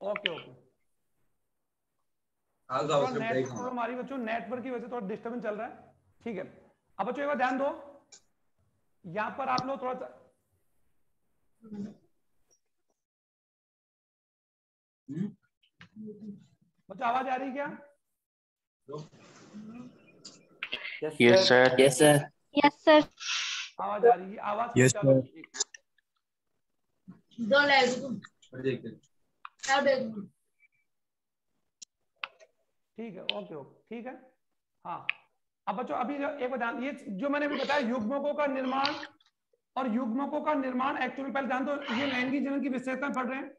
Okay okay. Net हमारी बच्चों network की वजह से थोड़ा डिस्टर्बेंस चल रहा है, ठीक है। अब बच्चों एक बार ध्यान दो, यहां पर आप लोग थोड़ा सा बच्चों आवाज आ रही है क्या? Yes sir. Yes sir. Yes sir. आवाज आ रही है, आवाज Yes, चलो। ठीक है, ओके ओके, ठीक है। हाँ, अब बच्चों अभी एक बात, ये जो मैंने अभी बताया युग्मकों का निर्माण, और युग्मकों का निर्माण एक्चुअली पहले ध्यान दो, ये लैंगिक जनक की विशेषताएं पढ़ रहे हैं।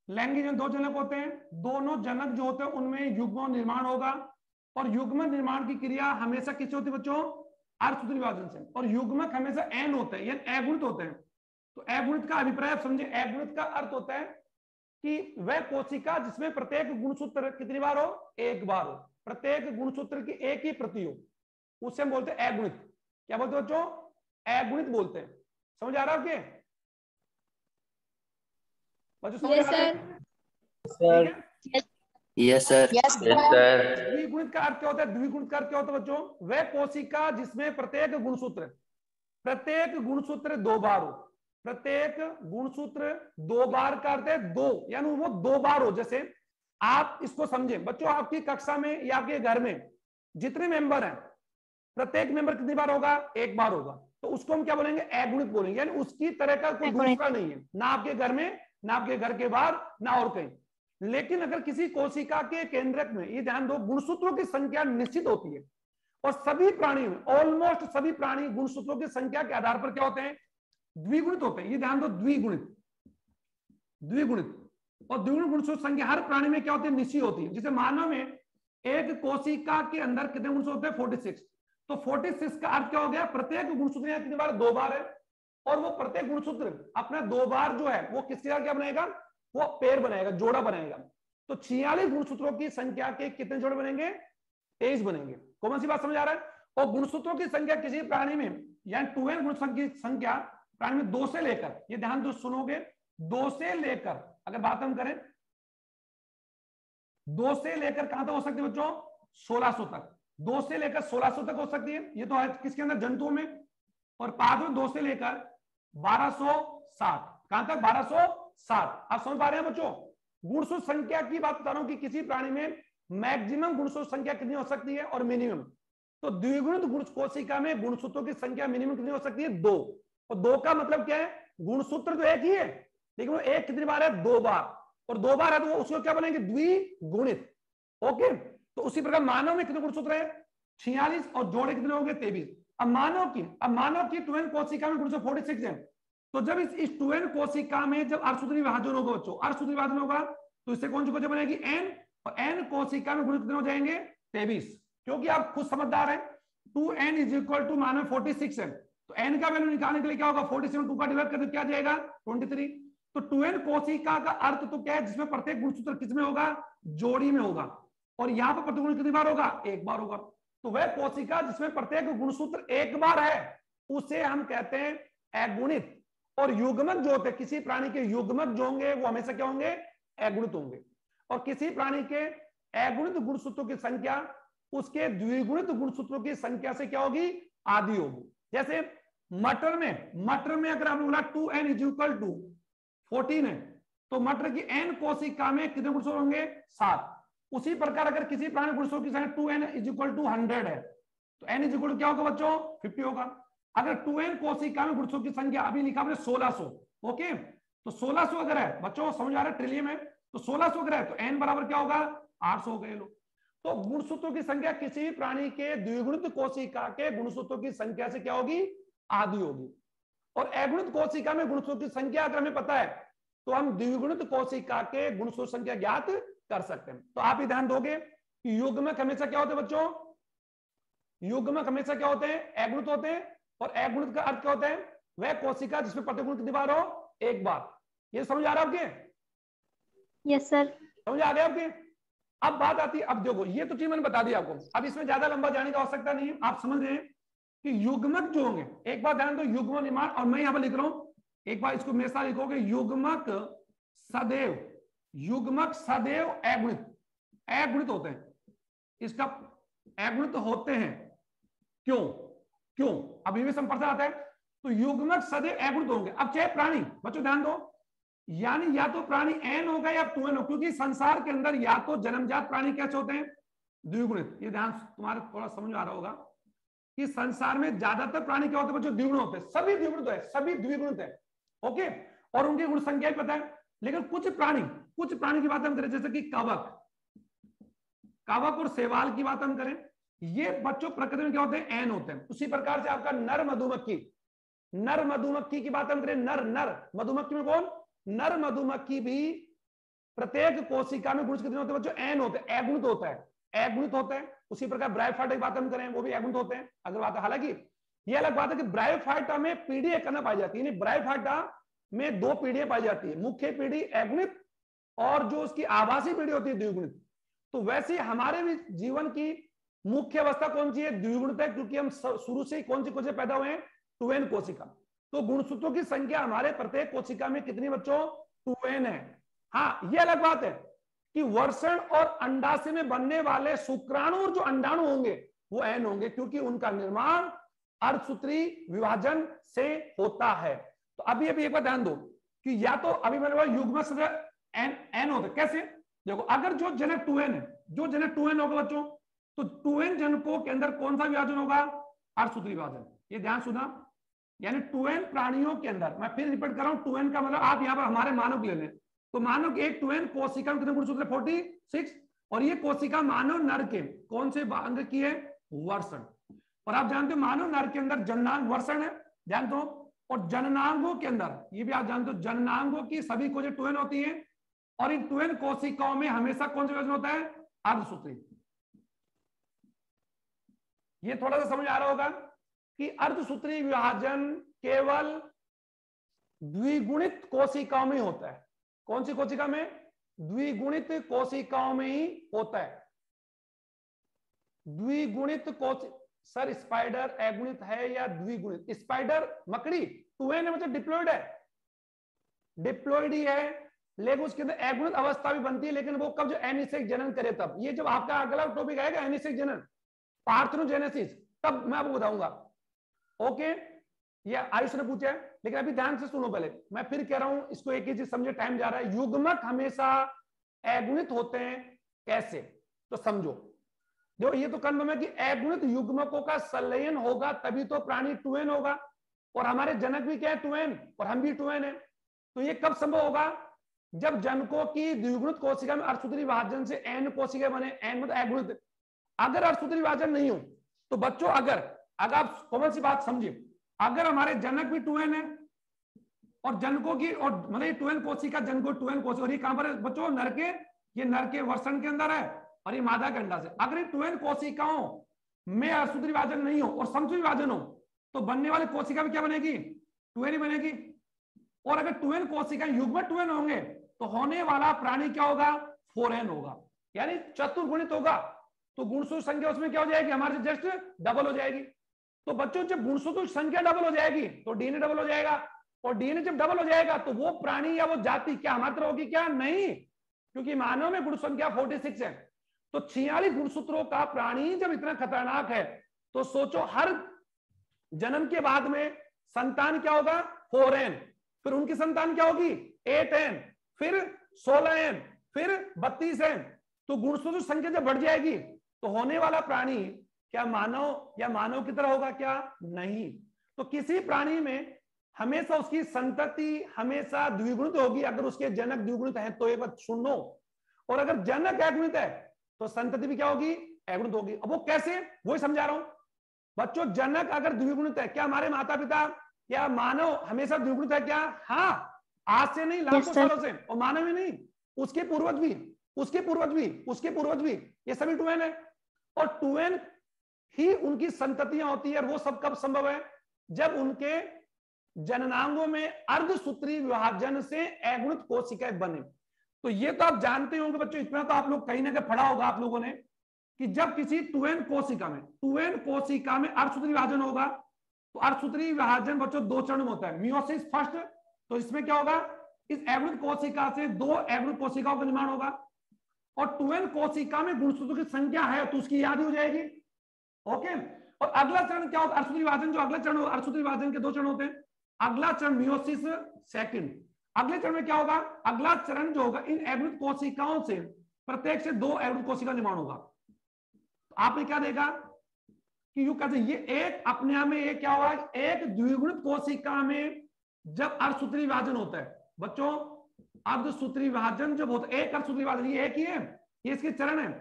लैंगिक जनक दो जनक होते हैं, दोनों जनक जो होते हैं उनमें युग्म निर्माण होगा, और युग्म निर्माण की क्रिया हमेशा किससे होती है बच्चों? अर्धसूत्री विभाजन से। और युग्मक हमेशा एन होते हैं, यानी अगुणित होते हैं। तो अगुणित का अभिप्राय आप समझे, अगुणित का अर्थ होता है कि वह कोशिका जिसमें प्रत्येक गुणसूत्र कितनी बार हो? एक बार हो। प्रत्येक गुणसूत्र की एक ही प्रति हो, उससे हम बोलते हैं अगुणित। क्या बोलते हैं बच्चों? अगुणित बोलते हैं। समझ आ रहा है आपके बच्चों? समझ आ रहा है? ठीक है। Yes sir. Yes sir. द्विगुणित का अर्थ क्या होता है? द्विगुणित का अर्थ क्या होता है बच्चों? वह कोशिका जिसमें प्रत्येक गुणसूत्र दो बार हो। प्रत्येक गुणसूत्र दो बार का अर्थ है दो, यानी वो दो बार हो। जैसे आप इसको समझे बच्चों, आपकी कक्षा में या आपके घर में जितने मेंबर हैं, प्रत्येक मेंबर कितनी बार होगा? एक बार होगा। तो उसको हम क्या बोलेंगे? अगुणित बोलेंगे, यानी उसकी तरह का कोई दूसरा नहीं है, ना आपके घर में, ना आपके घर के बाहर, ना और कहीं। लेकिन अगर किसी कोशिका के केंद्रक में, ये ध्यान दो, गुणसूत्रों की संख्या निश्चित होती है, और सभी प्राणियों में, ऑलमोस्ट सभी प्राणी गुणसूत्रों की संख्या के आधार पर क्या होते हैं? द्विगुणित होते हैं। ये ध्यान दो, द्विगुणित, द्विगुणित। और द्विगुणित गुणसूत्र संख्या हर प्राणी में क्या होती है? निश्चित होती है। जैसे मानव में एक कोशिका के अंदर कितने गुणसूत्र होते हैं? 46। तो 46 का अर्थ क्या हो गया? प्रत्येक गुणसूत्र कितनी बार? दो बार है। और वो प्रत्येक गुणसूत्र अपना दो बार जो है वो किसके साथ क्या बनाएगा? वो पेयर बनाएगा, जोड़ा बनाएगा। तो 46 गुणसूत्रों की संख्या के कितने जोड़े बनेंगे? 23 बनेंगे। कौन सी बात समझ आ रहा है? और गुणसूत्रों की संख्या किसी प्राणी में, यानी 2n गुणसूत्रों की संख्या प्राणी में 2 से लेकर, ये ध्यान दो, सुनोगे, 2 से लेकर, अगर बात हम करें 2 से लेकर कहां तक हो सकती है बच्चों? 1600 तक। 2 से लेकर 1600 तक हो सकती है। ये तो है किसके अंदर? जंतुओं में। और पाद में 2 से लेकर 1260, कहां तक? 1260। आप समझ पा रहे हैं बच्चों? गुणसूत्र संख्या की बात बता रहा हूं कि किसी प्राणी में मैक्सिमम गुणसूत्र संख्या कितनी हो सकती है और मिनिमम। तो द्विगुणित गुण कोशिका में गुणसूत्रों की संख्या मिनिमम कितनी हो सकती है? 2। और 2 का मतलब क्या है? गुणसूत्र तो एक ही है, लेकिन वो एक कितनी बार है? 2 बार। और 2 बार है तो उसको क्या बनेंगे? द्विगुणित। ओके। तो उसी प्रकार मानव में कितने गुणसूत्र है? 46, और जोड़े कितने होंगे? 23। अब मानव की 2n कोशिका में गुणसूत्र 46 है। तो जब इस 2n कोशिका में जब अर्धसूत्री विभाजन होगा बच्चों, अर्धसूत्री विभाजन होगा, तो इससे कौन सी कोशिका बनेगी? n। और n कोशिका में गुणित कितने हो जाएंगे? 23। क्योंकि आप खुद समझदार हैं, 2n इज इक्वल टू मानो 46 है, तो n का वैल्यू निकालने के लिए क्या होगा? 47 2 का डिवाइड करके क्या जाएगा? 23। तो 2n कोशिका का अर्थ तो क्या है? जिसमें प्रत्येक गुणसूत्र किसमें होगा? जोड़ी में होगा। और यहाँ पर प्रत्येक गुण कितनी बार होगा? एक बार होगा। तो वह कोशिका जिसमें प्रत्येक गुणसूत्र एक बार है उसे हम कहते हैं अगुणित। और युग्मक जो होते हैं, किसी प्राणी के युग्मक जो होंगे वो हमेशा क्या होंगे? अगुणित होंगे। और किसी प्राणी के अगुणित गुणसूत्रों की संख्या उसके द्विगुणित गुणसूत्रों की संख्या से क्या होगी? आधी होगी। जैसे मटर में अगर आपने बोला 2n इज इक्वल टू 14 है, तो मटर की n कोशिका में कितने गुणसूत्र होंगे? 7। उसी प्रकार अगर किसी प्राणी गुणसूत्र की संख्या 2n इज इक्वल टू 100 है, तो n इज इक्वल क्या होगा बच्चों? 50 होगा। अगर 2n कोशिका में गुणसूत्र की संख्या अभी लिखा हमने 1600, ओके, तो 1600 अगर है बच्चों, समझ आ रहा है? ट्रिलियन है, तो 1600 अगर है तो n बराबर क्या होगा? 800 हो गए लोग। तो गुणसूत्रों की संख्या किसी प्राणी के द्विगुणित कोशिका के गुणसूत्रों की संख्या से क्या होगी? आधी होगी। और अगुणित कोशिका में गुणसूत्रों की संख्या अगर हमें पता है तो हम द्विगुणित कोशिका के गुणसूत्र संख्या ज्ञात कर सकते हैं। तो आप ही ध्यान दोगे कि युग्मक हमेशा क्या होते हैं बच्चों? युग्मक हमेशा क्या होते हैं? अगुणित होते हैं। और अगुणित का अर्थ क्या होता है? वह कोशिका जिसमें प्रत्येक गुण कितनी बार हो? एक बार। ये समझ आ रहा है आपके? Yes sir. समझ आ गया आपके? अब बात आती है, अब देखो ये तो चीज मैंने बता दी आपको, अब इसमें ज्यादा लंबा जाने की आवश्यकता नहीं है, आप समझ रहे हैं कि युग्मक जो होंगे, एक बार ध्यान दो, युग्म निर्माण, और मैं यहां पर लिख रहा हूं, एक बार इसको मेरे साथ लिखोगे, युग्मक सदैव अगुणित होते हैं। इसका अगुणित होते हैं, क्यों अभी भी संपर्क आता है, तो युग्मक सदैव अगुणित होंगे। अब चाहे प्राणी, बच्चों ध्यान दो, यानी या तो प्राणी एन होगा या 2n हो, क्योंकि संसार के अंदर या तो जन्मजात प्राणी कैसे होते हैं, द्विगुणित। ये ध्यान तुम्हारे थोड़ा समझ आ रहा होगा कि संसार में ज्यादातर प्राणी क्या होते हैं बच्चों, द्विगुण होते हैं, सभी द्विगुणित है, सभी द्विगुणित है, ओके, और उनकी गुण संख्या भी पता है। लेकिन कुछ प्राणी की बात हम करें, जैसे कि कवक और शैवाल की बात हम करें, ये बच्चों प्रकृति में क्या होते हैं, एन होते हैं। उसी प्रकार से आपका नर मधुमक्खी की बात हम करें, नर मधुमक्खी में कौन, नर मधुमक्खी भी प्रत्येक कोशिका में गुण कितने होते हैं बच्चों, एन होते हैं, अगुणित होते हैं। उसी प्रकार ब्रायोफाइटा की बात हम करें, वो भी अगुणित होते हैं। अगर बात है, हालांकि ये अलग बात है कि ब्रायोफाइटा में पीढ़ी एक करना पाई जाती है, ब्रायोफाइटा में 2 पीढ़ियां पाई जाती है, मुख्य पीढ़ी अगुणित और जो उसकी आभासी पीढ़ी होती है द्विगुणित। तो वैसे हमारे भी जीवन की मुख्य अवस्था कौन सी है, द्विगुणित है, क्योंकि हम शुरू से ही कौन सी कोशिका पैदा हुए हैं, 2n कोशिका। तो गुणसूत्रों की संख्या हमारे प्रत्येक कोशिका में कितनी बच्चों, 2n है। हाँ, ये अलग बात है कि वर्षण और अंडाशय में बनने वाले शुक्राणु और जो अंडाणु होंगे वो n होंगे, क्योंकि उनका निर्माण अर्धसूत्री विभाजन से होता है। तो अभी एक बार ध्यान दो कि या तो अभी मैंने बोला युग्मक n होता है। कैसे, देखो, अगर जो जनक 2n है, जो जनक 2n होगा बच्चों, तो 2n जनकों के अंदर कौन सा विभाजन होगा, अर्धसूत्री विभाजन। ये ध्यान सुना, यानी 2n प्राणियों के अंदर, मैं फिर रिपीट कर रहा हूं, 2n का मतलब आप यहां पर हमारे मानव ले लें, तो मानव एक 2n कोशिका में कितने गुणसूत्र, 46, और ये कोशिका मानव नर के कौन से अंग की है, वर्षण। और आप जानते हो मानव नर के अंदर जननांग वर्षण है, जानते हो, और जननांगों के अंदर ये भी आप जानते हो, जननांगों की सभी कोशिकाएं 2n होती है, और इन 2n कोशिकाओं में हमेशा कौन सा विभाजन होता है, अर्धसूत्री। ये थोड़ा सा समझ आ रहा होगा कि अर्धसूत्री विभाजन केवल द्विगुणित कोशिकाओं में होता है। कौन सी कोशिका में, द्विगुणित कोशिकाओं में ही होता है। द्विगुणित सर स्पाइडर अगुणित है या द्विगुणित, स्पाइडर मकड़ी 2n है, मतलब डिप्लॉइड ही है, लेकिन उसके अंदर अगुणित अवस्था भी बनती है, लेकिन वो कब, जो एनिसेक्स जनन करे तब। ये जब आपका अगला टॉपिक आएगा एनिसेक्स जनन, पार्थेनोजेनेसिस, तब मैं आपको बताऊंगा, ओके। ये आयुष ने पूछा है, लेकिन अभी ध्यान से सुनो, पहले मैं फिर कह रहा हूं, इसको एक ही चीज समझे, टाइम जा रहा है। युग्मक हमेशा अगुणित होते हैं, कैसे, तो समझो। जो ये तो कंफर्म है कि अगुणित युग्मकों का संलयन होगा तभी तो प्राणी 2n होगा, और हमारे जनक भी क्या है, 2n, और हम भी 2n है। तो ये कब संभव होगा, जब जनकों की द्विगुणित कोशिका में अर्धसूत्री विभाजन से n कोशिका बने, n मतलब अगुणित। अगर अर्धसूत्री विभाजन नहीं हो तो बच्चों, अगर आप कॉमन सी बात समझिए, अगर हमारे जनक भी 2n है और जनकों की, और मतलब 2n कोशिका, जनकों 2n कोशिका, और ये कहां पर है बच्चों, ये नर के वर्षण के अंदर है, और ये मादा के अंडा से। अगर ये 2n कोशिकाओं में अर्धसूत्री विभाजन नहीं हो और समसूत्री विभाजन हो, तो बनने वाली कोशिका भी क्या बनेगी, 2n ही बनेगी। और अगर 2n कोशिका युग्मक 2n होंगे तो होने वाला प्राणी क्या होगा, 4n होगा, यानी चतुर्गुणित होगा। तो गुणसूत्र संख्या उसमें क्या हो जाएगी, हमारे जस्ट डबल हो जाएगी। तो बच्चों, जब गुणसूत्र संख्या डबल हो जाएगी तो डीएनए डबल हो जाएगा, और डीएनए जब डबल हो जाएगा तो वो प्राणी या वो जाति क्या हमारी तरह होगी, क्या नहीं, क्योंकि मानव में गुण संख्या 46 है। तो 46 गुणसूत्रों का प्राणी जब इतना खतरनाक है, तो सोचो हर जन्म के बाद में संतान क्या होगा, 4n, फिर उनकी संतान क्या होगी, 8n, फिर 16n, फिर 32n। तो गुणसूत्र संख्या जब बढ़ जाएगी तो होने वाला प्राणी क्या मानव या मानव की तरह होगा, क्या नहीं। तो किसी प्राणी में हमेशा उसकी संतति हमेशा द्विगुणित होगी, अगर उसके जनक द्विगुणित है तो, एक बात सुन लो, और अगर जनक अगुणित है तो संतति भी क्या होगी, अगुणित होगी। अब वो कैसे, वही समझा रहा हूं बच्चों। जनक अगर द्विगुणित है, क्या हमारे माता पिता या मानव हमेशा द्विगुणित है क्या, हाँ, आज से नहीं, लाखों सालों से, और मानव ही नहीं, उसके पूर्वज भी, उसके पूर्वज भी, ये सभी 2n है, और 2n ही उनकी संततियां होती है। और वो सब कब संभव है, जब उनके जननांगों में अर्धसूत्री विभाजन से अगुणित कोशिकाएं बने। तो ये तो आप जानते होंगे बच्चों, इतना तो आप लोग कहीं ना कहीं पढ़ा होगा आप लोगों ने कि जब किसी 2n कोशिका में अर्धसूत्री विभाजन होगा, तो अर्धसूत्री विभाजन बच्चों दो चरण में होता है। मियोसिस फर्स्ट, तो इसमें क्या होगा, इस एगुणित कोशिका से दो एगुणित कोशिकाओं का निर्माण होगा, और 2n कोशिका में गुणसूत्रों की संख्या है तो उसकी याद हो जाएगी। ओके, और अगला चरण क्या होगा, अर्धसूत्री विभाजन, जो अगला चरण, अर्धसूत्री विभाजन के दो चरण होते हैं। अगला चरण मियोसिस सेकंड। अगले चरण में क्या होगा, अगला चरण जो होगा, इन एगुणित कोशिकाओं से प्रत्येक से दो एगुणित कोशिका निर्माण होगा। तो आपने क्या देखा कि यू कहते ये एक अपने आप में एक क्या होगा, एक द्विगुणित कोशिका में जब अर्धसूत्री विभाजन होता है बच्चों, अर्धसूत्री विभाजन जब होता है, एक अर्धसूत्री विभाजन, ये एक ही है, ये इसके चरण है।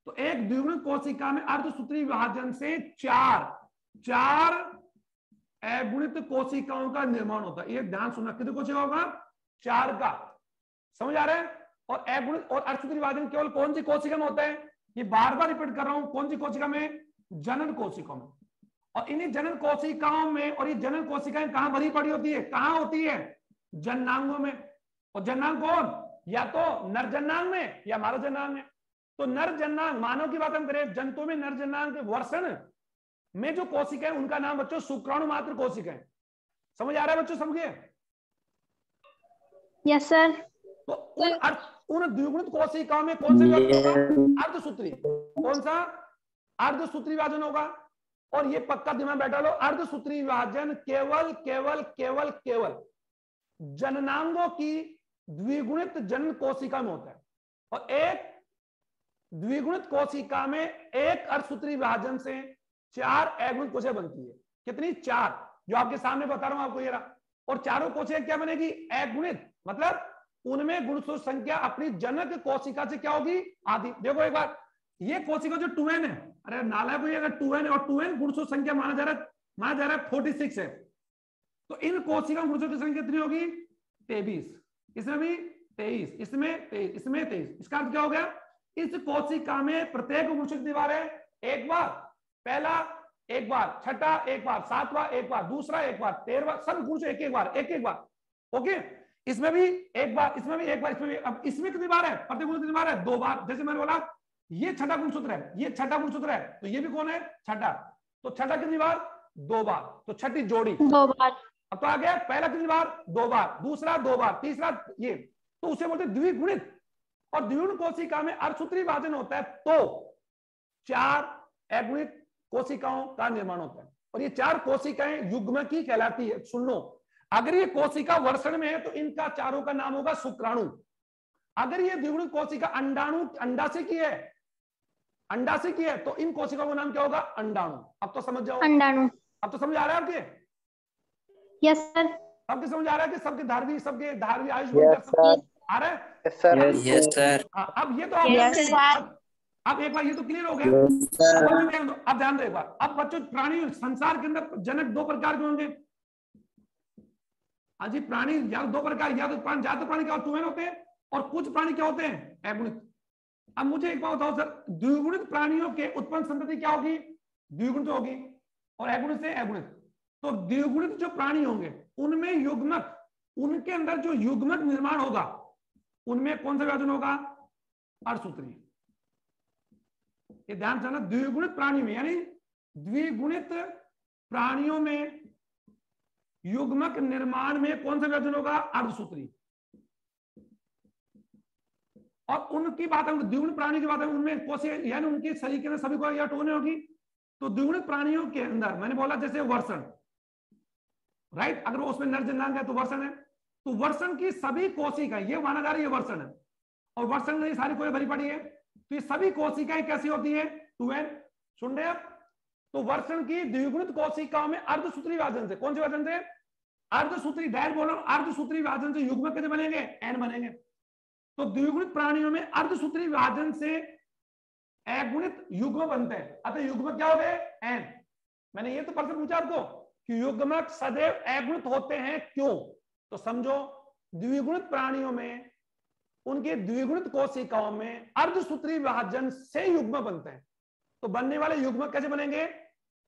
तो एक द्विगुणित कोशिका में अर्धसूत्री विभाजन से चार अगुणित कोशिकाओं का निर्माण होता है। ये ध्यान सुनना, कितने कोशिका होगा, 4 का, समझ आ रहा है। और अगुणित और अर्धसूत्री विभाजन केवल कौन सी कोशिका में होता है, ये बार बार रिपीट कर रहा हूं, कौन सी कोशिका में, जनन कोशिकाओं में। और इन्हीं जनन कोशिकाओं में, और ये जनन कोशिकाएं कहां भरी पड़ी होती है, कहां होती है, जननांगों में। और जननांग कौन, या तो नर जननांग में या मानव जननांग में। तो नर जननांग, मानव की बात हम करें, जंतुओं में नर जननांग के वर्षण में जो कोशिकाएं, उनका नाम बच्चों शुक्राणु मात्र कोशिकाएं। समझ आ रहा है बच्चों, समझिए। Yes sir. तो उन द्विगुणित कोशिकाओं में कौन सा अर्धसूत्री, कौन सा अर्धसूत्री विभाजन होगा। और ये पक्का दिमाग बैठा लो, अर्धसूत्री विभाजन केवल केवल केवल केवल जननांगों की द्विगुणित जनन कोशिका में होता है। और एक द्विगुणित कोशिका में एक अर्धसूत्री विभाजन से 4 अगुणित कोशिका बनती है। कितनी, 4, जो आपके सामने बता रहा हूं आपको ये रहा। और चारों कोशिका क्या बनेगी, अगुणित, मतलब उनमें गुणसूत्र संख्या अपनी जनक कोशिका से क्या होगी, आधी। देखो एक बार, ये कोशिका जो 2n है, अरे नाला को अगर 2n है, और 2n गुणसूत्र संख्या माना जा रहा है 46 है, तो इन कोशिका गुणसूत्र की संख्या कितनी होगी, 23। इसमें भी 23, इसमें 23, इसमें 23। इसका अर्थ क्या हो गया, इस कोशिका में प्रत्येक गुणसूत्र दीवार है, एक बार, पहला एक बार, छठा एक बार, सातवां एक बार, दूसरा एक बार, 13वां, सब गुणसूत्र एक एक बार, एक एक बार। ओके, इसमें भी एक बार, इसमें भी एक बार, इसमें भी। अब इसमें कितनी बार है, प्रत्येक गुणसूत्र दीवार है 2 बार। जैसे मैंने बोला ये छठा गुणसूत्र है, ये छठा गुणसूत्र है, तो ये भी कौन है, छठा। तो छठा कितनी बार, 2 बार, तो छठी जोड़ी 2 बार। अब तो आ गया, पहला कितनी बार, 2 बार, दूसरा 2 बार, तीसरा ये, तो उसे बोलते द्विगुणित। और द्विगुणित कोशिका में अर्धसूत्री विभाजन होता है तो 4 अगुणित कोशिकाओं का निर्माण होता है। और ये 4 कोशिकाएं युग्मकी कहलाती है। सुन लो, अगर ये कोशिका वर्षण में है तो इनका चारों का नाम होगा शुक्राणु। अगर ये द्विगुणित कोशिका अंडाणु, अंडाशय की है, अंडाशय की है, तो इन कोशिकाओं का नाम क्या होगा, अंडाणु। अब तो समझ जाओ, अंडाणु। अब तो समझ आ रहा है आपके, यस सर। सबके समझ आ रहा है कि सबके धारवी, सबके धारवी आयुष आ रहा है। Yes sir. अब ये तो अब एक बार ये तो क्लियर हो गया। अब ध्यान दो एक बार, अब बच्चों प्राणी संसार के अंदर जनक 2 प्रकार के होंगे। हाँ जी, प्राणी या 2 प्रकार, या तो प्राणी क्या होते हैं, और कुछ प्राणी क्या होते हैं, अगुणित। अब मुझे एक बात बताओ सर, द्विगुणित प्राणियों के उत्पन्न संतति क्या होगी, द्विगुणित होगी, और अगुणित से अगुणित। तो द्विगुणित जो प्राणी होंगे उनमें युग्मक, उनके अंदर जो युग्मक निर्माण होगा, उनमें कौन सा विभाजन होगा, अर्धसूत्री। ये ध्यान से ना, द्विगुणित प्राणी में, यानी द्विगुणित प्राणियों में युग्मक निर्माण में कौन सा विभाजन होगा, अर्धसूत्री। और उनकी बात है, द्विगुणित प्राणी की बात है, उनमें कोशिका, यानी उनके शरीर के अंदर सभी को या टोने होगी। तो द्विगुणित प्राणियों के अंदर मैंने बोला जैसे वर्षण, राइट, अगर वो उसमें नर जननांग है तो वर्षण है। तो वर्षण की सभी कोशिकाएं, ये माना जा रहा है ये वर्षण है, और वर्षण में सारी कोशिकाएं भरी पड़ी है। तो ये सभी कोशिकाएं कैसी होती है, 2n। सुन रहे आप, तो वर्षण की द्विगुणित कोशिकाओं में अर्धसूत्री विभाजन से, कौन से विभाजन से, अर्धसूत्री, डायरेक्ट बोलो, अर्धसूत्री विभाजन से युग्मक कितने बनेंगे, n बनेंगे। तो द्विगुणित प्राणियों में अर्धसूत्री विभाजन से अगुणित युग्म बनते हैं। अतः युग्मक क्या हो गए, n। मैंने ये तो प्रश्न पूछा आपको कि युग्मक सदैव अगुणित होते हैं, क्यों, तो समझो, द्विगुणित प्राणियों में उनके द्विगुणित कोशिकाओं में अर्धसूत्री विभाजन से युग्म बनते हैं। तो बनने वाले युग्मक कैसे बनेंगे,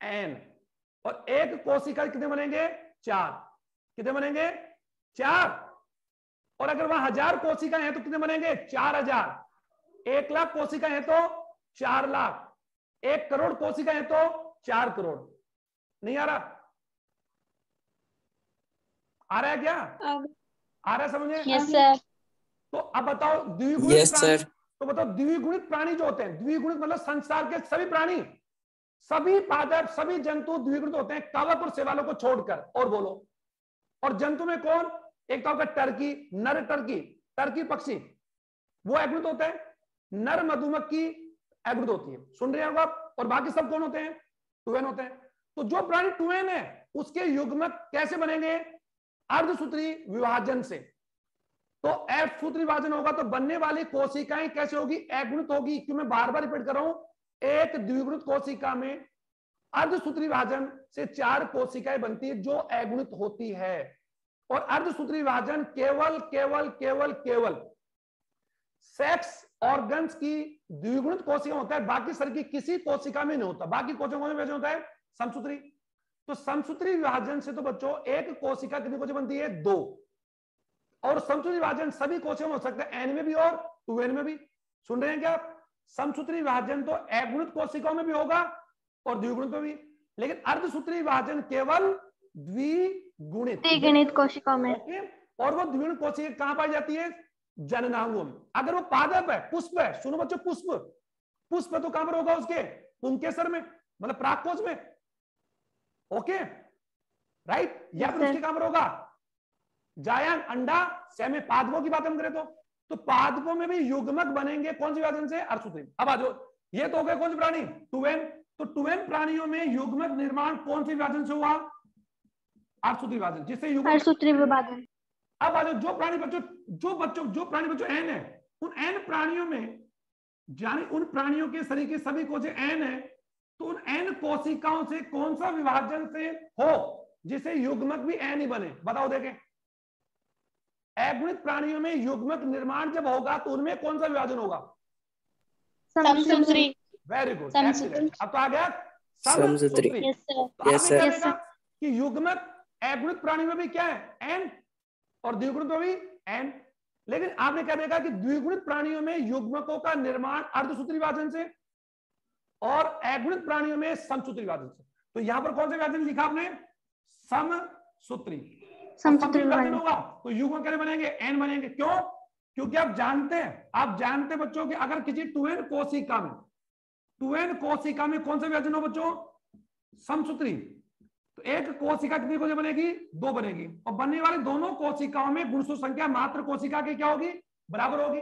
n। और एक कोशिका कितने बनेंगे, 4। कितने बनेंगे, 4। और अगर वहां 1000 कोशिकाएं हैं तो कितने बनेंगे, 4000। 1 लाख कोशिकाएं हैं तो 4 लाख। 1 करोड़ कोशिका है तो 4 करोड़। नहीं आ रहा? आ रहा है क्या? आ रहा है समझे? Yes sir. तो अब बताओ द्विगुणित यस प्राणी, सर। तो बताओ द्विगुणित प्राणी जो होते हैं, द्विगुणित मतलब संसार के सभी प्राणी, सभी पादप, सभी जंतु द्विगुणित होते हैं कवक और शैवालों को छोड़कर। और बोलो, और जंतु में कौन? एक तो आपका टर्की, नर टर्की, टर्की पक्षी, वो एगुणित होता है। नर मधुमक्खी एगुणित होती है, सुन रहे हैं आप? और बाकी सब कौन होते हैं? टुवेन होते हैं। तो जो प्राणी टुवेन है उसके युग्मक कैसे बनेंगे? अर्धसूत्री विभाजन से। तो एफ सूत्री विभाजन होगा तो बनने वाली कोशिकाएं कैसे होगी? एगुणित होगी। क्यों मैं बार बार रिपीट कर रहा हूं? एक द्विगुणित कोशिका में अर्धसूत्री विभाजन से 4 कोशिकाएं बनती है जो एगुणित होती है। और अर्धसूत्री विभाजन केवल केवल केवल केवल सेक्स ऑर्गन्स की द्विगुणित कोशिका होता है, बाकी शरीर की किसी कोशिका में नहीं होता। बाकी कोशिकाओं में विभाजन होता है समसूत्री। तो समसूत्री विभाजन से तो बच्चों एक कोशिका कितनी कोशिका बनती है? 2। और समसूत्री विभाजन सभी कोशिकाओं में हो सकता है, एन में भी और 2n में भी। सुन रहे हैं क्या आप? समसूत्री विभाजन तो एगुणित कोशिकाओं में भी होगा और द्विगुणित में भी, लेकिन अर्धसूत्री विभाजन केवल द्विगुणित कोशिकाओं में। ओके। और वो द्विगुणित कोशिका कहां पाई जाती है? जननांगों में। अगर वो पादप है, पुष्प है, सुनो बच्चों, पुष्प, पुष्प तो कहां पर होगा? उसके पुंकेसर में, मतलब प्राकोष में। Okay right? या फिर उसके कहां पर होगा? जायन, अंडा, सेमे। पादपों की बात हम करें तो पादपों में भी युग्मक बनेंगे कौन सी विभाजन से? अर्धसूत्री। अब आ जाओ, ये तो हो गए कौन से प्राणी? टुवेन। तो टुवेन प्राणियों में युग्मक निर्माण कौन सी विभाजन से हुआ? अर्धसूत्री विभाजन, जिससे अर्धसूत्री विभाजन। अब आ जाओ, जो प्राणी बच्चों एन है, उन एन प्राणियों में, यानी उन प्राणियों के शरीर के सभी कोशिका एन है, तो उन एन कोशिकाओं से कौन सा विभाजन से हो जिसे युग्मक भी एन ही बने? बताओ देखें। एगुणित प्राणियों में युग्मक निर्माण जब होगा तो उनमें कौन सा विभाजन होगा? समसूत्री। Very good, excellent. अब तो आ गया समसूत्री। समसूत्री। तो आपने क्या देखा कि युग्मक एगुणित प्राणी में भी क्या है? एन, और द्विगुणित में भी एन। लेकिन आपने क्या देखा कि द्विगुणित प्राणियों में युग्मकों का निर्माण अर्धसूत्री विभाजन से और एगुणित प्राणियों में समसूत्री विभाजन से। तो यहां पर कौन सा विभाजन लिखा आपने? समसूत्री। समसूत्री विभाजन होगा तो युग्मक कैसे बनेंगे? एन बनेंगे। क्यों? क्योंकि आप जानते हैं बच्चों कि अगर किसी टुवेन कोशिका में कौन सा विभाजन हो बच्चों? समसूत्री। तो एक कोशिका कितनी कोशिका बनेगी? 2 बनेगी। और बनने वाली दोनों कोशिकाओं में गुणसूत्र संख्या मात्र कोशिका की क्या होगी? बराबर होगी।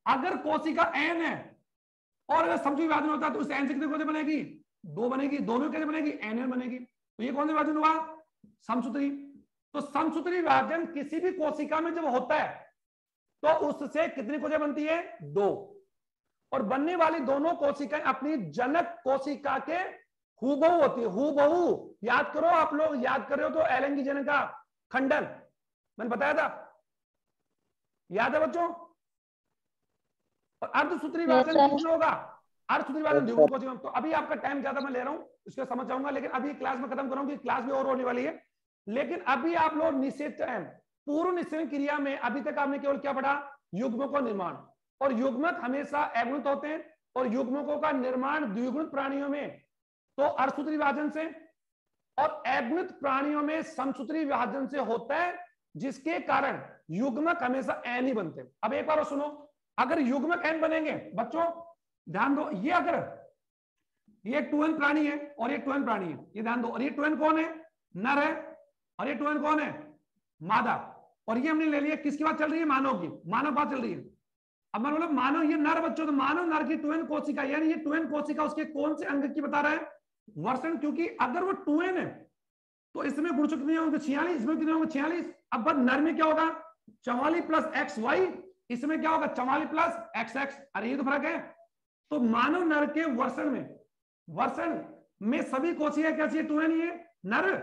अगर कोशिका एन है और अगर समसूत्री विभाजन होता है तो उस एन से कितनी कोशिका बनेगी? 2 बनेगी। दोनों कैसे बनेगी? एन बनेगी। तो ये कौन सा विभाजन हुआ? समसूत्री। तो समसूत्री विभाजन किसी भी कोशिका में जब होता है तो उससे कितनी कोशिका बनती है? 2। और बनने वाली दोनों कोशिकाएं अपनी जनक कोशिका के हूबहू होती है। हूबहू याद करो, आप लोग याद कर रहे हो तो एलन की जनक का खंडन मैंने बताया था, याद है बच्चों? और अर्धसूत्री विभाजन कितना होगा? अर्धसूत्री विभाजन द्विगुणित कोशिका। तो अभी आपका टाइम ज्यादा मैं ले रहा हूं, इसको समझ जाऊंगा, लेकिन अभी क्लास में खत्म करूंगी, क्लास भी और होने वाली है। लेकिन अभी आप लोग निषेचन, पूर्व निषेचन क्रिया में अभी तक आपने केवल क्या पढ़ा? युग्मकों का निर्माण। और युग्मक हमेशा एगुणित होते हैं और युग्मकों का निर्माण द्विगुणित प्राणियों में तो अर्धसूत्री विभाजन से और एगुणित प्राणियों में समसूत्री विभाजन से होता है, जिसके कारण युग्मक हमेशा एन ही बनते हैं। अब एक बार और सुनो, अगर युग्मक एन बनेंगे बच्चों, ध्यान दो, ये अगर ये 2n प्राणी है और ये 2n प्राणी है, ये ध्यान दो, और ये 2n कौन है? नर है। और ये 2n कौन है? मादा। और ये हमने ले लिया, किसकी बात चल रही है? मानव की, मानव बात चल रही है। अब मैं बोला मानव ये नर बच्चों, तो मानव नर की 2n कोशिका, यानी ये 2n कोशिका उसके कौन से अंग की बता रहा है? वर्षण। क्योंकि अगर वो 2n है तो इसमें गुणसूत्र कितने होंगे? 46। इसमें कितने होंगे? 46। अब नर में क्या होगा? 44 प्लस XY। इसमें क्या होगा? 44 प्लस XX। अरे ये तो फर्क है। तो मानव नर के वर्षण में सभी कोशिकाएं कैसी है? 2n ही है नर।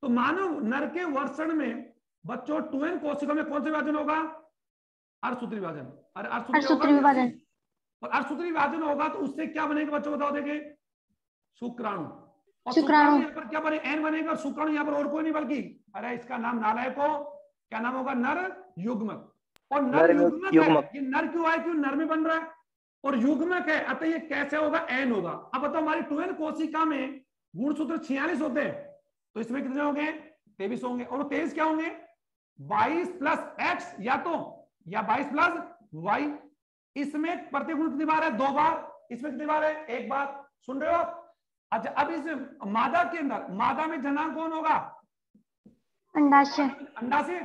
तो मानव नर के वर्षण में बच्चों 2n कोशिकाओं में कौन सा विभाजन होगा? अर्धसूत्री विभाजन। अरे अर्धसूत्री विभाजन। और अर्धसूत्री विभाजन होगा तो उससे क्या बनेगा बच्चों? बताओ देखे। शुक्राणु। और शुक्राणु यहाँ पर क्या बने? एन बनेगा। और शुक्राणु यहाँ पर और कोई नहीं बल्कि, अरे इसका नाम नालायक को क्या नाम होगा? नर युग्मक। और नर युग्मक है। ये नर क्यों आया? क्यों नर में बन रहा है? और युग्मक है, अतः ये कैसे होगा, एन होगा। अब बताओ हमारी 2n कोशिका में गुणसूत्र 46 होते हैं, तो इसमें कितने होंगे, 23 होंगे। और वो 23 क्या होंगे, 22 प्लस एक्स या 22 प्लस वाई। इसमें प्रतिगुण कितनी बार है, 2 बार, इसमें कितनी बार है, 1 बार। सुन रहे हो आप? अच्छा, अब इस मादा के अंदर, मादा में जनांक कौन होगा, अंडाशय। अंडाशय।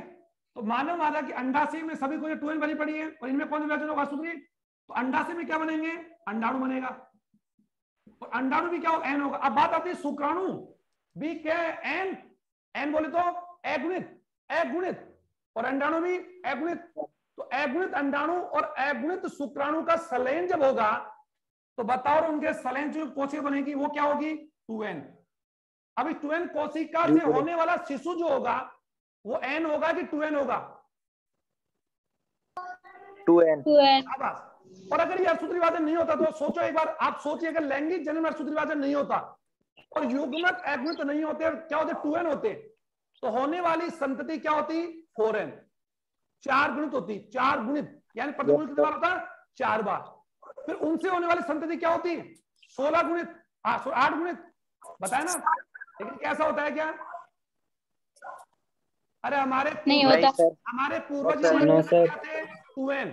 तो मानव मादा की अंडाशय में सभी को 2n बनी पड़ी है, और इनमें कौन सा विभाजन होगा, सूत्री। तो अंडाशय में क्या बनेंगे, अंडाणु बनेगा, और अंडाणु भी क्या होगा, एन होगा। अब बात आती है शुक्राणु भी क्या है, एन, एन बोले तो अगुणित, अगुणित, और अंडाणु भी अगुणित। तो अगुणित अंडाणु और अगुणित शुक्राणु का संलयन जब होगा, तो बताओ उनके संलयन जो कोशिका बनेगी वो क्या होगी, 2n। अभी 2n कोशिका से होने वाला शिशु जो होगा वो n होगा कि 2n होगा, 2n। और अगर ये अर्धसूत्री विभाजन नहीं होता तो सोचो एक बार, आप सोचिए अगर लैंगिक जन्म में अर्धसूत्री विभाजन नहीं होता और युग्मक अगुणित नहीं होते, क्या होते, 2n होते, तो होने वाली संतति क्या होती, 4n, 4 गुणित होती, 4 गुणित, यानी प्रतिगुण कितनी बार होता, 4 बार। फिर उनसे होने वाली संतति क्या होती, 16 गुणित, 8 गुणित, बताए ना। लेकिन कैसा होता है क्या, अरे हमारे नहीं होता, हमारे पूर्वज थे 2n,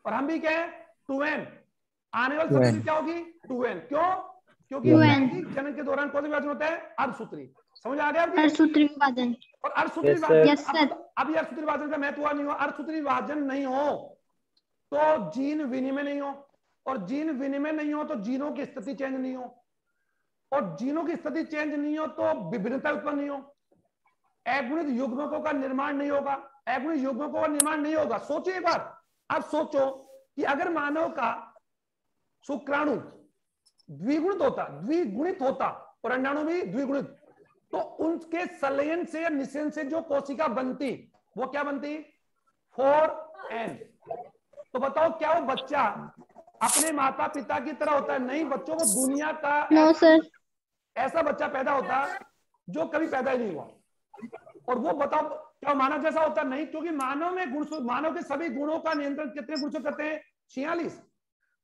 और हम भी क्या है 2n, आने वाली संतति क्या होगी, 2n। क्यों, क्योंकि लैंगिक जनन के दौरान कौन सा विभाजन होता है, अर्धसूत्री। समझ आ गया आपकी, अर्धसूत्री विभाजन। और अर्धसूत्री विभाजन, अब ये अर्धसूत्री विभाजन का महत्व नहीं हो, अर्धसूत्री विभाजन नहीं हो तो जीन विनिमय नहीं हो, और जीन विनिमय नहीं हो तो जीनों की स्थिति चेंज नहीं हो, और जीनों की स्थिति चेंज नहीं हो तो विभिन्नता उत्पन्न नहीं हो, अगुणित युग्मकों का निर्माण नहीं होगा, अगुणित युग्मकों का निर्माण नहीं होगा। सोचिए एक बार, अब सोचो कि अगर मानव का शुक्राणु द्विगुणित होता और अंडाणु भी द्विगुणित, तो उनके संलयन से या निषेचन से जो कोशिका बनती वो क्या बनती, 4n। तो बताओ क्या वो बच्चा अपने माता पिता की तरह होता है, नहीं, बच्चों को दुनिया का ऐसा बच्चा पैदा होता जो कभी पैदा ही नहीं हुआ, और वो बताओ क्या मानव जैसा होता, नहीं, क्योंकि मानव में मानव के सभी गुणों का नियंत्रण कितने गुणसूत्र करते हैं, 46।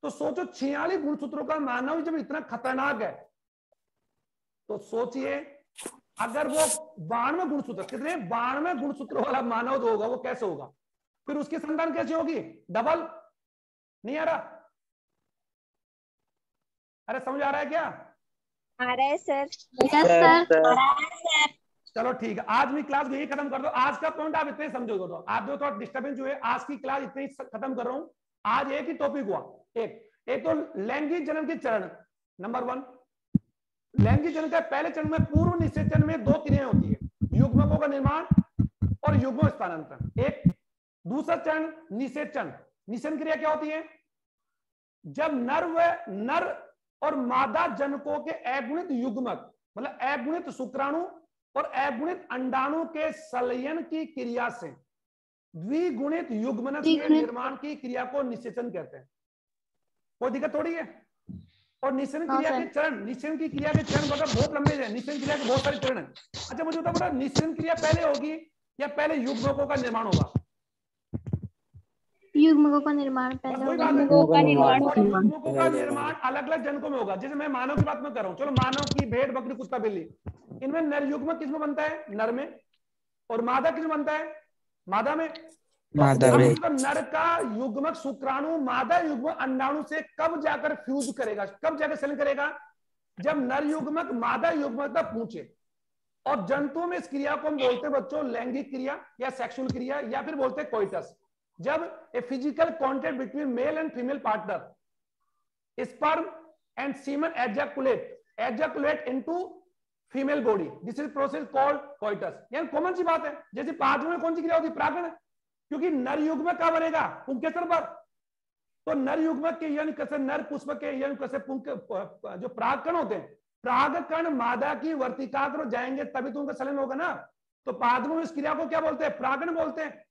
तो सोचो 46 गुणसूत्रों का मानव जब इतना खतरनाक है, तो सोचिए अगर वो 92 गुणसूत्र, कितने 92 गुणसूत्रों वाला मानव जो होगा वो कैसे होगा, फिर उसकी संतान कैसे होगी, डबल। नहीं आ रहा, अरे समझ आ रहा है क्या, आ रहा है सर। Yes sir. चलो ठीक है, आज मैं क्लास यही खत्म कर दो। आज का पॉइंट आप इतने समझो, तो आप जो थोड़ा डिस्टर्बेंस हुए, आज की क्लास इतनी खत्म कर रहा हूं। आज एक ही टॉपिक हुआ, एक तो लैंगिक जन्म के चरण, नंबर 1 लैंगिक जन्म का पहले चरण में पूर्व निषेचन में 2 क्रियाएं होती है, युग्मकों का निर्माण और युग्म स्थानांतरण। एक दूसरा चरण निषेचन, निषेचन क्रिया क्या होती है, जब नर और मादा जनकों के अगुणित युग्मक, मतलब अगुणित शुक्राणु और अगुणित अंडाणु के संलयन की क्रिया से द्विगुणित युग्मनक के निर्माण की क्रिया को निषेचन कहते हैं। कोई दिक्कत थोड़ी है। और निषेचन क्रिया के चरण, निषेचन की क्रिया के चरण बहुत लंबे हैं, निषेचन क्रिया के बहुत सारे चरण हैं। अच्छा मुझे बताओ, निषेचन क्रिया पहले होगी या पहले युग्मकों का निर्माण होगा, युग्मकों का निर्माण पहले होगा। युग्मकों का निर्माण अलग अलग जनकों में होगा। जैसे मैं मानव की बात में कर रहा हूँ, चलो मानव की भेड़ बकरी कुत्ता बिल्ली, इनमें नर युग्मक किसमें बनता है, नर में, और मादा किसमें बनता है, मादा में। तो नर का युग्मक शुक्राणु मादा युग्मक अंडाणु से कब जाकर फ्यूज करेगा, कब जाकर संलयन करेगा, जब नर युग्मक मादा युग्मक तक पहुंचे। और जंतुओं में इस क्रिया को हम बोलते हैं बच्चों लैंगिक क्रिया या सेक्सुअल क्रिया, या फिर बोलते हैं कोइटस। जब a physical contact between male and female partner, sperm and semen ejaculate into female body, this is process called coitus. यानी कॉमन सी बात है, जैसे पादपों में कौन सी क्रिया होती है, प्रागण, क्योंकि नर युग्मक कब बनेगा, पुंकेसर पर। तो नर युग्मक के यानी कैसे नर पुष्प के यानी कैसे जो प्रागकण होते हैं, प्रागकण मादा की वर्तिका पर जाएंगे तभी तो उनका संलयन होगा ना। तो पादपों में इस क्रिया को क्या बोलते हैं, प्रागण बोलते हैं।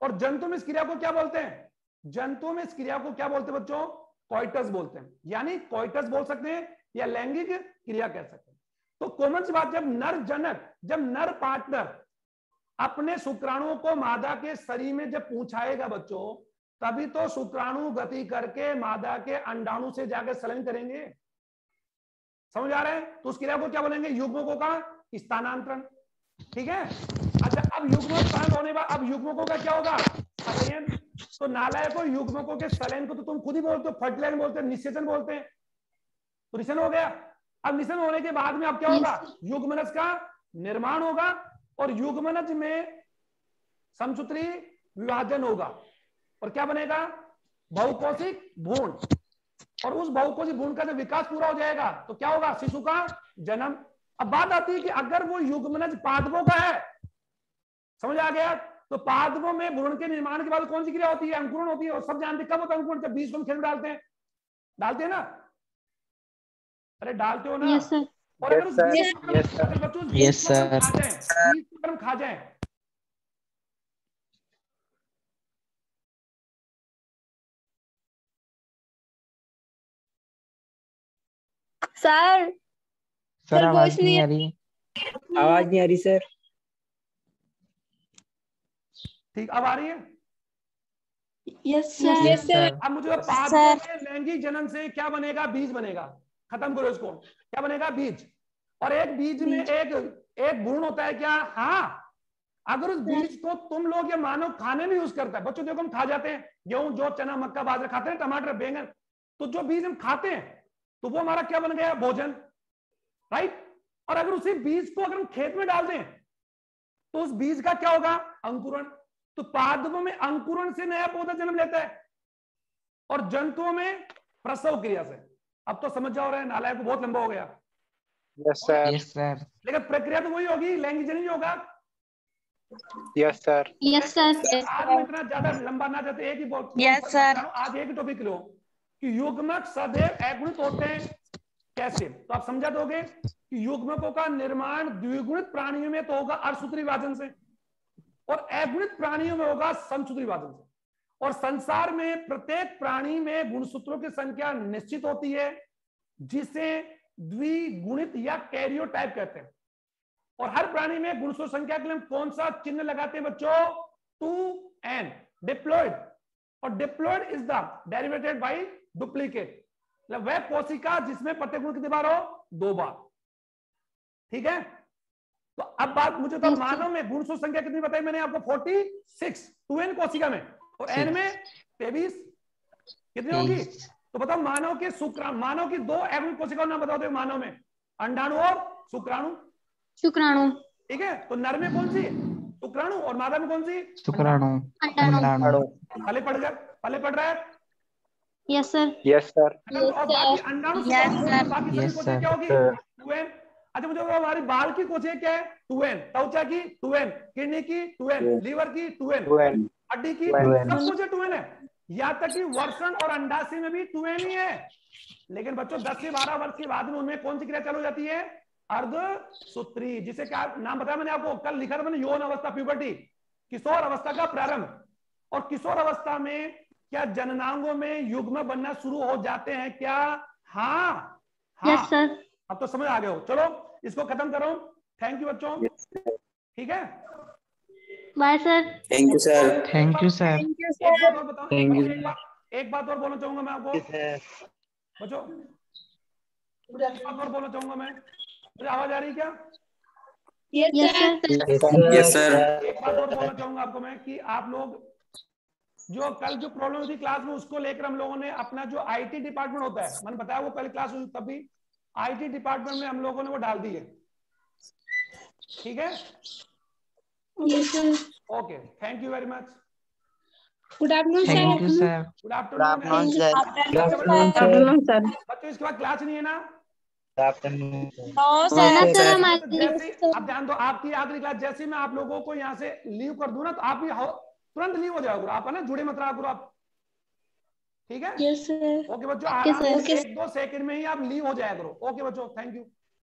और जंतु में इस क्रिया को क्या बोलते हैं, जंतुओं में इस क्रिया को क्या बोलते हैं बच्चों, कोइटस बोलते हैं। यानी कोइटस बोल सकते हैं या लैंगिक क्रिया कह सकते हैं। तो कॉमन सी बात, जब नर जनक, जब नर पार्टनर अपने शुक्राणुओं को मादा के शरीर में जब पहुंचाएगा बच्चों, तभी तो शुक्राणु गति करके मादा के अंडाणु से जाकर संलयन करेंगे। समझ आ रहा है? तो उस क्रिया को क्या बोलेंगे? युग्मकों का स्थानांतरण। ठीक है। अच्छा, अब युग्मक स्थानांतरण होने के बाद अब युग्मकों का क्या होगा? संलयन। तो नालायकों युग्मकों के संलयन को तो तुम खुद ही बोलते हो, फर्टिलाइजेशन बोलते हैं, निषेचन बोलते हैं। तो निषेचन हो गया। अब निषेचन होने के बाद में अब क्या होगा? युग्मनज का निर्माण होगा और युग्मनज में समसूत्री विभाजन होगा और क्या बनेगा? बहुकोशिक भ्रूण। और उस बहुकोशिक भ्रूण का जब विकास पूरा हो जाएगा तो क्या होगा? शिशु का जन्म। अब बात आती है कि अगर वो युग्मनज पादपों का है, समझ आ गया? तो पादपों में भ्रूण के निर्माण के बाद कौन सी क्रिया होती है? अंकुरण होती है। और सब जानते कब होता है अंकुरण? जब बीज को हम खेत में डालते हैं। डालते हैं ना? अरे डालते हो ना? Yes sir. और अगर उस बीज को हम खा जाए, सर सर आवाज नहीं आ रही। आवाज नहीं आ रही सर। ठीक, अब आ रही है? Yes sir. अब मुझे पादपों के लैंगिक जनन से क्या बनेगा? बीज बनेगा। खत्म करो इसको। क्या बनेगा? बीज। और एक बीज में एक भ्रूण होता है क्या? हाँ। अगर उस बीज को तुम लोग या मानव खाने में यूज करता है, बच्चों देखो हम खा जाते हैं गेहूं, जौ, चना, मक्का, बाजरा खाते हैं, टमाटर, बैंगन, तो जो बीज हम खाते हैं तो वो हमारा क्या बन गया? भोजन। राइट। और अगर उसी बीज को अगर हम खेत में डाल दें तो उस बीज का क्या होगा? अंकुरण। तो पादपों में अंकुरण से नया पौधा जन्म लेता है और जंतुओं में प्रसव क्रिया से। अब तो समझ जाओ रहे, नालायक को बहुत लंबा हो गया। Yes sir. Yes sir. लेकिन प्रक्रिया तो वही होगी, लैंगिक जनन होगा। Yes sir. Yes sir. आज मैं इतना ज्यादा लंबा ना जाते, एक ही Yes, sir. आज एक ही टॉपिक लो कि युग्मक सदैव अगुणित होते हैं। कैसे? तो आप समझा दोगे कि युग्मकों का निर्माण द्विगुणित प्राणियों में तो होगा अर्धसूत्री विभाजन से और अगुणित प्राणियों में होगा समसूत्री विभाजन से। और संसार में प्रत्येक प्राणी में गुणसूत्रों की संख्या निश्चित होती है जिसे द्विगुणित या कैरियोटाइप कहते हैं। और हर प्राणी में गुणसूत्र संख्या के लिए हम कौन सा चिन्ह लगाते हैं बच्चों? 2n, diploid. और diploid is the derivated by duplicate, मतलब वह कोशिका जिसमें प्रत्येक गुण कितनी बार हो? 2 बार। ठीक है। तो अब बात मुझे तो मानव में गुणसूत्र संख्या कितनी बताई मैंने आपको? 46, 2n कोशिका में, और n में 23 कितनी होगी? तो बताओ मानव के मानव की 2 अगुणित कोशिकाओं नाम बताओ। मानव में अंडाणु और शुक्राणु। शुक्राणु। ठीक है। तो नर में कौन सी? शुक्राणु। और मादा में कौन सी? शुक्राणु। अंडाणु। पहले पढ़ रहा है? Yes sir. Yes sir. और बाकी अंडाणु बाकी सभी कोशिका क्या होगी? 2n। अच्छा मुझे बताओ हमारी बाल की कोशिका क्या है? 2n। त्वचा की 2n, किडनी की 2n, लीवर की 2n, हड्डी की सब कुछ 2n है। यहाँ तक कि वर्षण और अंडाशय में भी 2n ही है। लेकिन बच्चों 10 से 12 वर्ष के बाद में उनमें कौन सी क्रिया चालू हो जाती है? अर्धसूत्री, जिसे क्या नाम बताया मैंने आपको? कल लिखा था मैंने, यौन अवस्था, प्यूबर्टी, किशोर अवस्था का प्रारंभ। और किशोर अवस्था में क्या जननांगों में युग्म बनना शुरू हो जाते हैं क्या? हाँ। Yes sir. अब तो समझ आ गए हो। चलो इसको खत्म करो। थैंक यू बच्चों। ठीक है। Bye sir. Thank you sir. Thank you sir. एक बात और बताओ, Thank you. एक बात और बोलना चाहूंगा मैं आपको बच्चों, एक बात और बोलना चाहूंगा मैं। मुझे आवाज आ रही है क्या? Yes sir. Yes sir. एक बात और बोलना चाहूंगा आपको मैं कि आप लोग जो कल जो प्रॉब्लम थी क्लास में, उसको लेकर हम लोगों ने अपना जो आईटी डिपार्टमेंट होता है, मैंने बताया वो पहले क्लास हुई तभी, आईटी डिपार्टमेंट में हम लोगों ने वो डाल दी है। ठीक है। Yes sir. Okay, thank you very much. Good afternoon thank you sir. Good afternoon sir. बच्चों इसके बाद क्लास नहीं है ना? No sir. आप ध्यान दो, आपकी आखिरी क्लास जैसे मैं आप लोगों को यहाँ से लीव कर दूं ना, तो आप भी तुरंत लीव हो जाओ करो। आप है ना, जुड़े मत रहा करो आप। ठीक है। Yes sir. ओके बच्चों, आराम से 1-2 सेकंड में ही आप लीव हो जाया करो। ओके बच्चों, थैंक यू।